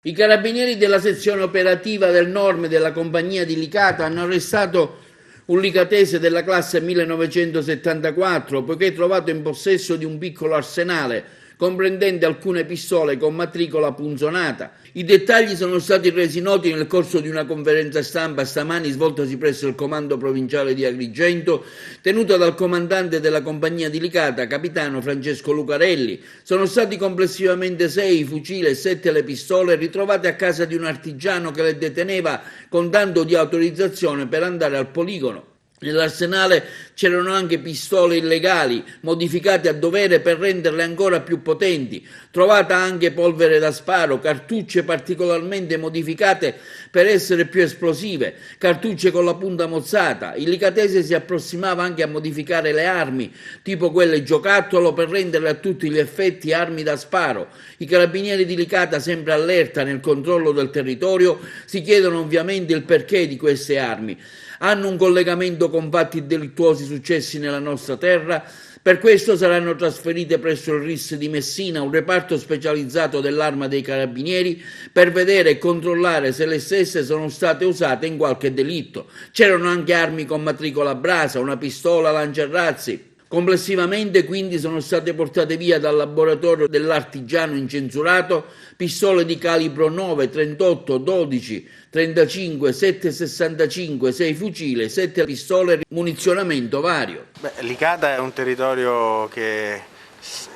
I carabinieri della sezione operativa del Norme della compagnia di Licata hanno arrestato un licatese della classe 1974 poiché trovato in possesso di un piccolo arsenale comprendente alcune pistole con matricola punzonata. I dettagli sono stati resi noti nel corso di una conferenza stampa stamani svoltasi presso il comando provinciale di Agrigento, tenuta dal comandante della compagnia di Licata, capitano Francesco Lucarelli. Sono stati complessivamente 6 i fucili e 7 le pistole ritrovate a casa di un artigiano che le deteneva con tanto di autorizzazione per andare al poligono. Nell'arsenale c'erano anche pistole illegali, modificate a dovere per renderle ancora più potenti, trovata anche polvere da sparo, cartucce particolarmente modificate per essere più esplosive, cartucce con la punta mozzata. Il licatese si approssimava anche a modificare le armi, tipo quelle giocattolo, per renderle a tutti gli effetti armi da sparo. I carabinieri di Licata, sempre allerta nel controllo del territorio, si chiedono ovviamente il perché di queste armi. Hanno un collegamento con fatti delittuosi successi nella nostra terra? Per questo saranno trasferite presso il RIS di Messina, un reparto specializzato dell'Arma dei Carabinieri, per vedere e controllare se le stesse sono state usate in qualche delitto. C'erano anche armi con matricola a brasa, una pistola lanciarazzi. Complessivamente quindi sono state portate via dal laboratorio dell'artigiano incensurato pistole di calibro 9, 38, 12, 35, 7,65, 6 fucili, 7 pistole, munizionamento vario. Licata è un territorio che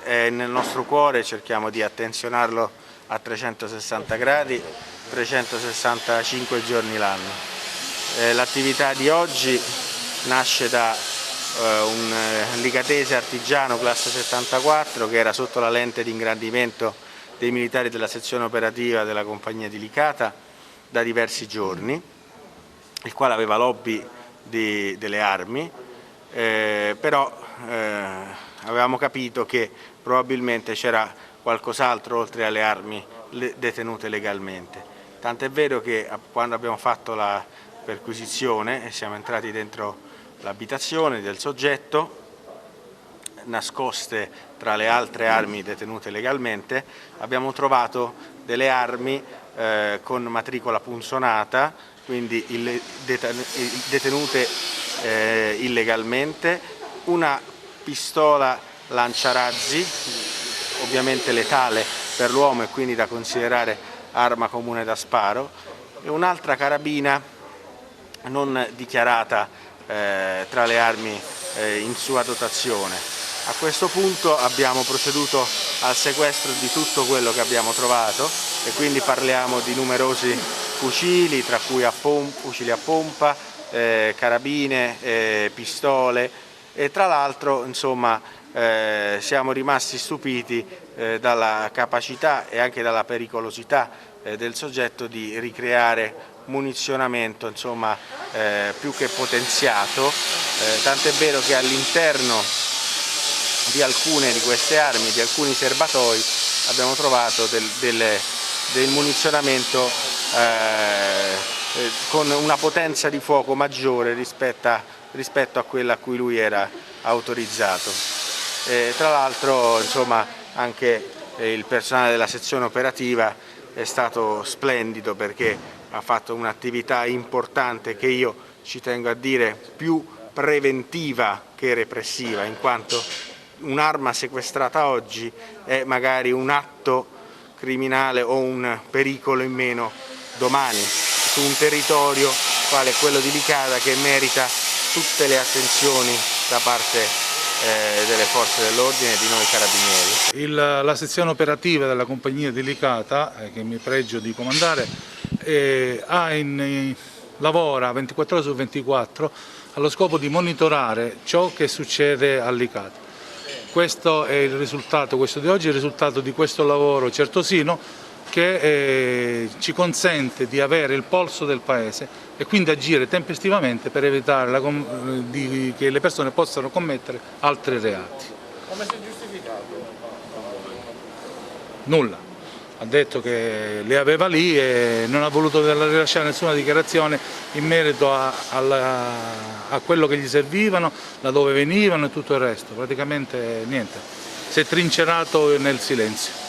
è nel nostro cuore, cerchiamo di attenzionarlo a 360 gradi, 365 giorni l'anno. L'attività di oggi nasce da un licatese artigiano classe 74 che era sotto la lente di ingrandimento dei militari della sezione operativa della compagnia di Licata da diversi giorni, il quale aveva l'hobby delle armi, però avevamo capito che probabilmente c'era qualcos'altro oltre alle armi detenute legalmente. Tant'è vero che quando abbiamo fatto la perquisizione e siamo entrati dentro l'abitazione del soggetto, nascoste tra le altre armi detenute legalmente, abbiamo trovato delle armi con matricola punzonata, quindi detenute illegalmente, una pistola lanciarazzi, ovviamente letale per l'uomo e quindi da considerare arma comune da sparo, e un'altra carabina non dichiarata tra le armi in sua dotazione. A questo punto abbiamo proceduto al sequestro di tutto quello che abbiamo trovato e quindi parliamo di numerosi fucili, tra cui fucili a pompa, carabine, pistole e tra l'altro insomma siamo rimasti stupiti dalla capacità e anche dalla pericolosità del soggetto di ricreare munizionamento insomma più che potenziato, tant'è vero che all'interno di alcune di queste armi, di alcuni serbatoi, abbiamo trovato del munizionamento con una potenza di fuoco maggiore rispetto a quella a cui lui era autorizzato. Tra l'altro insomma anche il personale della sezione operativa è stato splendido perché ha fatto un'attività importante che io ci tengo a dire più preventiva che repressiva, in quanto un'arma sequestrata oggi è magari un atto criminale o un pericolo in meno domani su un territorio quale quello di Licata che merita tutte le attenzioni da parte delle forze dell'ordine e di noi carabinieri. La sezione operativa della compagnia di Licata, che mi pregio di comandare, lavora 24 ore su 24 allo scopo di monitorare ciò che succede a Licata. Questo è il risultato, questo di oggi è il risultato di questo lavoro certosino che ci consente di avere il polso del Paese e quindi agire tempestivamente per evitare che le persone possano commettere altri reati. Come si è giustificato? Nulla. Ha detto che le aveva lì e non ha voluto rilasciare nessuna dichiarazione in merito a quello che gli servivano, da dove venivano e tutto il resto. Praticamente niente. Si è trincerato nel silenzio.